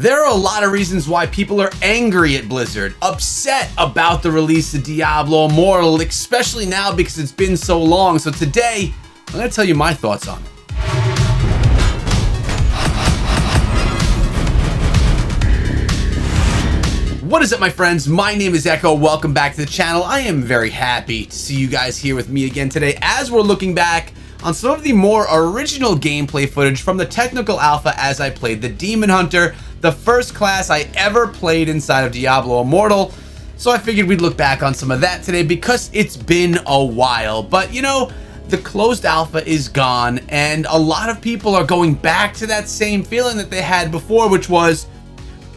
There are a lot of reasons why people are angry at Blizzard, upset about the release of Diablo Immortal, especially now because it's been so long. So today, I'm going to tell you my thoughts on it. What is up, my friends? My name is Echo. Welcome back to the channel. I am very happy to see you guys here with me again today as we're looking back on some of the more original gameplay footage from the technical alpha as I played the Demon Hunter, the first class I ever played inside of Diablo Immortal. So I figured we'd look back on some of that today because it's been a while. But you know, the closed alpha is gone and a lot of people are going back to that same feeling that they had before, which was,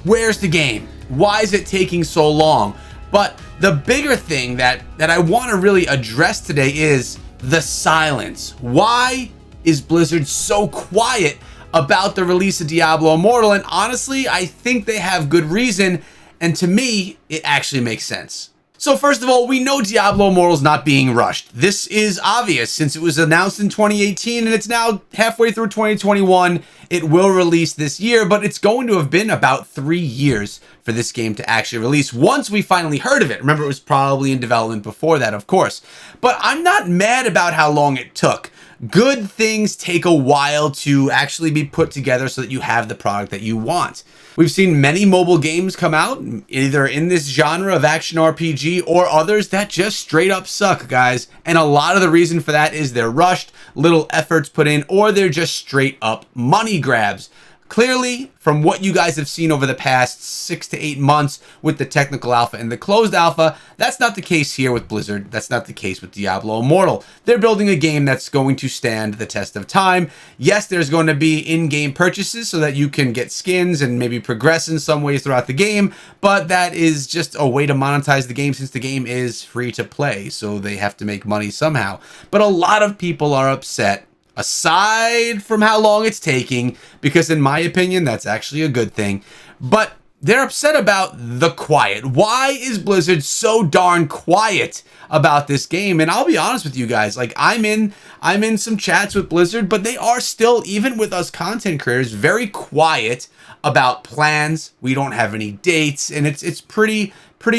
where's the game? Why is it taking so long? But the bigger thing that I want to really address today is the silence. Why is Blizzard so quiet about the release of Diablo Immortal? And honestly, I think they have good reason, and to me, it actually makes sense. So first of all, we know Diablo Immortal is not being rushed. This is obvious since it was announced in 2018 and it's now halfway through 2021. It will release this year, but it's going to have been about 3 years for this game to actually release once we finally heard of it. Remember, it was probably in development before that, of course. But I'm not mad about how long it took. Good things take a while to actually be put together so that you have the product that you want. We've seen many mobile games come out, either in this genre of action RPG or others that just straight up suck, guys. And a lot of the reason for that is they're rushed, little efforts put in, or they're just straight up money grabs. Clearly, from what you guys have seen over the past 6 to 8 months with the technical alpha and the closed alpha, that's not the case here with Blizzard. That's not the case with Diablo Immortal. They're building a game that's going to stand the test of time. Yes, there's going to be in-game purchases so that you can get skins and maybe progress in some ways throughout the game, but that is just a way to monetize the game since the game is free to play, so they have to make money somehow. But a lot of people are upset, aside from how long it's taking, because in my opinion, that's actually a good thing. But they're upset about the quiet. Why is Blizzard so darn quiet about this game? And I'll be honest with you guys, like I'm in some chats with Blizzard, but they are still, even with us content creators, very quiet about plans. We don't have any dates, and it's pretty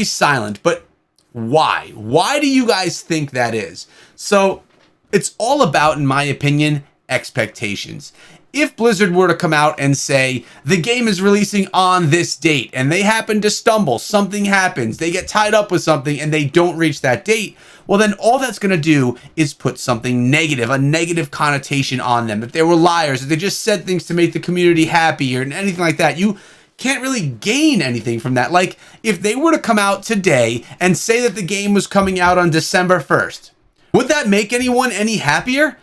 silent. But why? Why do you guys think that is? So it's all about, in my opinion, expectations. If Blizzard were to come out and say, the game is releasing on this date, and they happen to stumble, something happens, they get tied up with something, and they don't reach that date, well then all that's going to do is put something negative, a negative connotation on them. If they were liars, if they just said things to make the community happy or anything like that, you can't really gain anything from that. Like, if they were to come out today and say that the game was coming out on December 1st, would that make anyone any happier?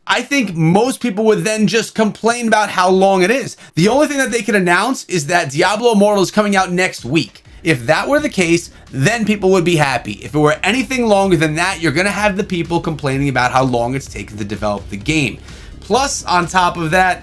I think most people would then just complain about how long it is. The only thing that they could announce is that Diablo Immortal is coming out next week. If that were the case, then people would be happy. If it were anything longer than that, you're going to have the people complaining about how long it's taken to develop the game. Plus, on top of that,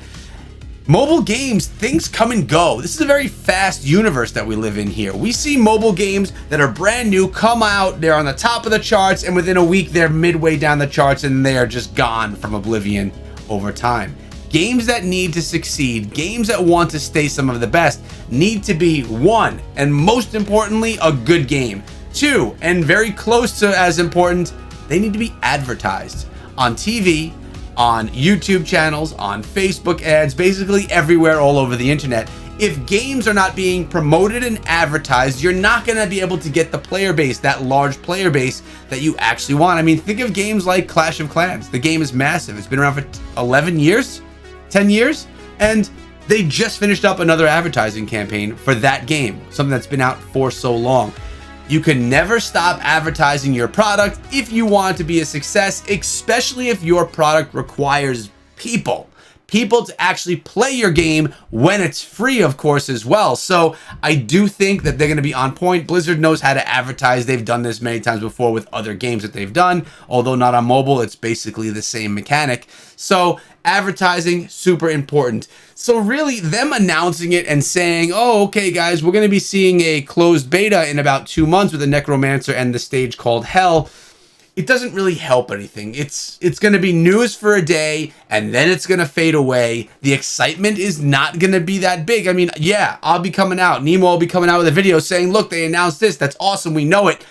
mobile games, things come and go. This is a very fast universe that we live in here. We see mobile games that are brand new come out, they're on the top of the charts, and within a week they're midway down the charts and they are just gone from oblivion over time. Games that need to succeed, games that want to stay some of the best, need to be, one, and most importantly, a good game. Two, and very close to as important, they need to be advertised on TV, on YouTube channels, on Facebook ads, basically everywhere all over the internet. If games are not being promoted and advertised, you're not going to be able to get the player base, that large player base that you actually want. I mean, think of games like Clash of Clans. The game is massive. It's been around for 11 years, 10 years, and they just finished up another advertising campaign for that game, something that's been out for so long. You can never stop advertising your product if you want it to be a success, especially if your product requires people to actually play your game when it's free, of course, as well. So I do think that they're going to be on point. Blizzard knows how to advertise. They've done this many times before with other games that they've done, although not on mobile. It's basically the same mechanic. So advertising, super important. So really, them announcing it and saying, oh, okay, guys, we're going to be seeing a closed beta in about 2 months with a Necromancer and the stage called Hell, it doesn't really help anything. It's going to be news for a day, and then it's going to fade away. The excitement is not going to be that big. I mean, yeah, I'll be coming out. Nemo will be coming out with a video saying, look, they announced this. That's awesome. We know it.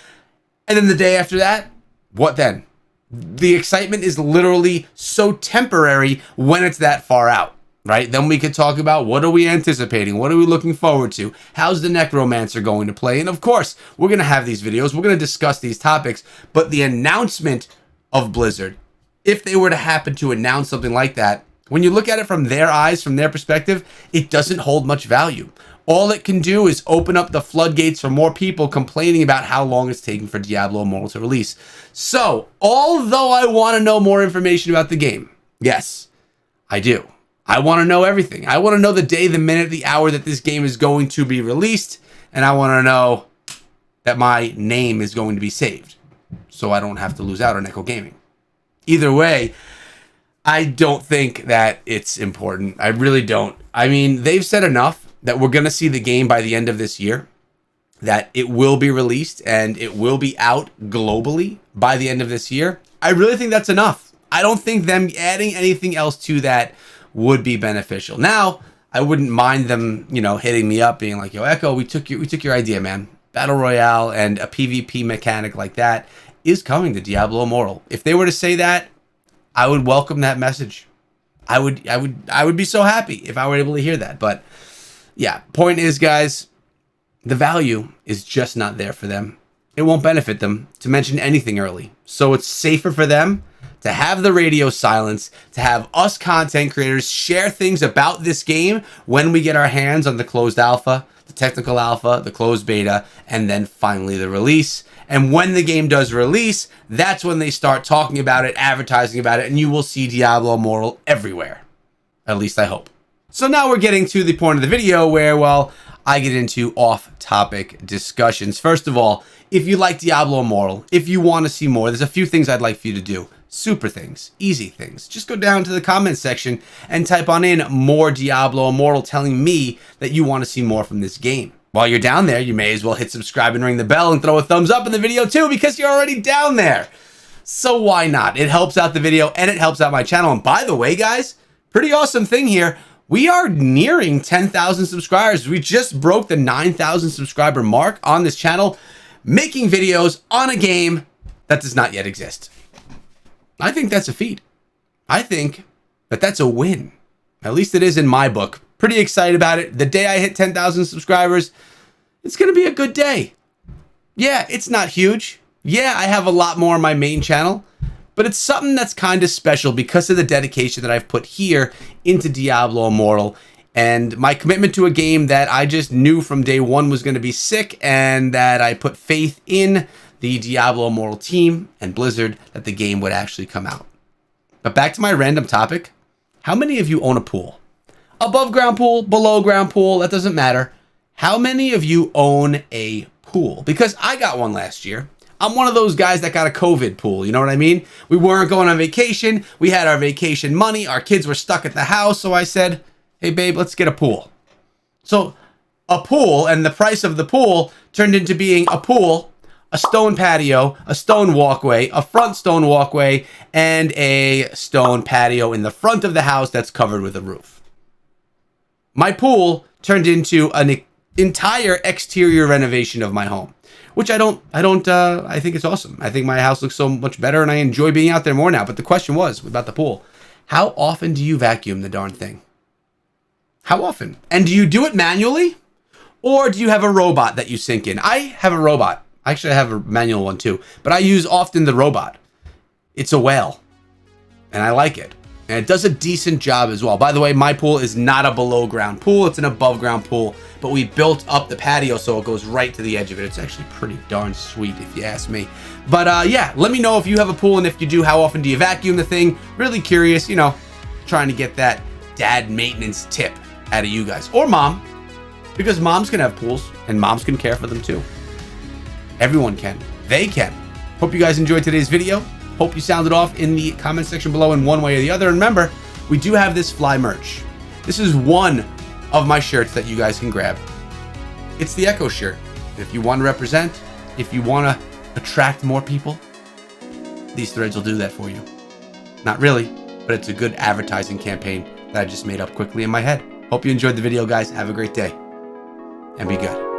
And then the day after that, what then? The excitement is literally so temporary when it's that far out. Right? Then we could talk about what are we anticipating? What are we looking forward to? How's the Necromancer going to play? And of course, we're going to have these videos. We're going to discuss these topics. But the announcement of Blizzard, if they were to happen to announce something like that, when you look at it from their eyes, from their perspective, it doesn't hold much value. All it can do is open up the floodgates for more people complaining about how long it's taking for Diablo Immortal to release. So, although I want to know more information about the game, yes, I do. I want to know everything. I want to know the day, the minute, the hour that this game is going to be released. And I want to know that my name is going to be saved, so I don't have to lose out on Echo Gaming. Either way, I don't think that it's important. I really don't. I mean, they've said enough that we're going to see the game by the end of this year, that it will be released and it will be out globally by the end of this year. I really think that's enough. I don't think them adding anything else to that would be beneficial. Now, I wouldn't mind them, hitting me up being like, yo, Echo, we took your idea, man. Battle Royale and a PvP mechanic like that is coming to Diablo Immortal. If they were to say that, I would welcome that message. I would be so happy if I were able to hear that. But yeah, point is, guys, the value is just not there for them. It won't benefit them to mention anything early. So it's safer for them to have the radio silence, to have us content creators share things about this game when we get our hands on the closed alpha, the technical alpha, the closed beta, and then finally the release. And when the game does release, that's when they start talking about it, advertising about it, and you will see Diablo Immortal everywhere. At least I hope. So now we're getting to the point of the video where, well, I get into off-topic discussions. First of all, if you like Diablo Immortal, if you want to see more, there's a few things I'd like for you to do. Super things, easy things. Just go down to the comment section and type on in more Diablo Immortal, telling me that you want to see more from this game. While you're down there, you may as well hit subscribe and ring the bell and throw a thumbs up in the video too, because you're already down there. So why not? It helps out the video and it helps out my channel. And by the way, guys, pretty awesome thing here. We are nearing 10,000 subscribers. We just broke the 9,000 subscriber mark on this channel, making videos on a game that does not yet exist. I think that's a feat. I think that that's a win. At least it is in my book. Pretty excited about it. The day I hit 10,000 subscribers, it's going to be a good day. Yeah, it's not huge. Yeah, I have a lot more on my main channel, but it's something that's kind of special because of the dedication that I've put here into Diablo Immortal and my commitment to a game that I just knew from day one was going to be sick, and that I put faith in the Diablo Immortal team and Blizzard that the game would actually come out. But back to my random topic. How many of you own a pool? Above ground pool, below ground pool, that doesn't matter. How many of you own a pool? Because I got one last year. I'm one of those guys that got a COVID pool, you know what I mean? We weren't going on vacation. We had our vacation money. Our kids were stuck at the house. So I said, hey babe, let's get a pool. So a pool, and the price of the pool turned into being a pool, a stone patio, a stone walkway, a front stone walkway, and a stone patio in the front of the house that's covered with a roof. My pool turned into an entire exterior renovation of my home, which I think it's awesome. I think my house looks so much better and I enjoy being out there more now. But the question was about the pool. How often do you vacuum the darn thing? How often? And do you do it manually? Or do you have a robot that you sync in? I have a robot. Actually, I have a manual one too, but I use often the robot. It's a whale, and I like it. And it does a decent job as well. By the way, my pool is not a below ground pool. It's an above ground pool, but we built up the patio so it goes right to the edge of it. It's actually pretty darn sweet if you ask me. But yeah, let me know if you have a pool, and if you do, how often do you vacuum the thing? Really curious, trying to get that dad maintenance tip out of you guys, or mom, because moms can have pools and moms can care for them too. Everyone can. They can. Hope you guys enjoyed today's video. Hope you sounded off in the comment section below in one way or the other. And remember, we do have this fly merch. This is one of my shirts that you guys can grab. It's the Echo shirt. If you want to represent, if you want to attract more people, these threads will do that for you. Not really, but it's a good advertising campaign that I just made up quickly in my head. Hope you enjoyed the video, guys. Have a great day, and be good.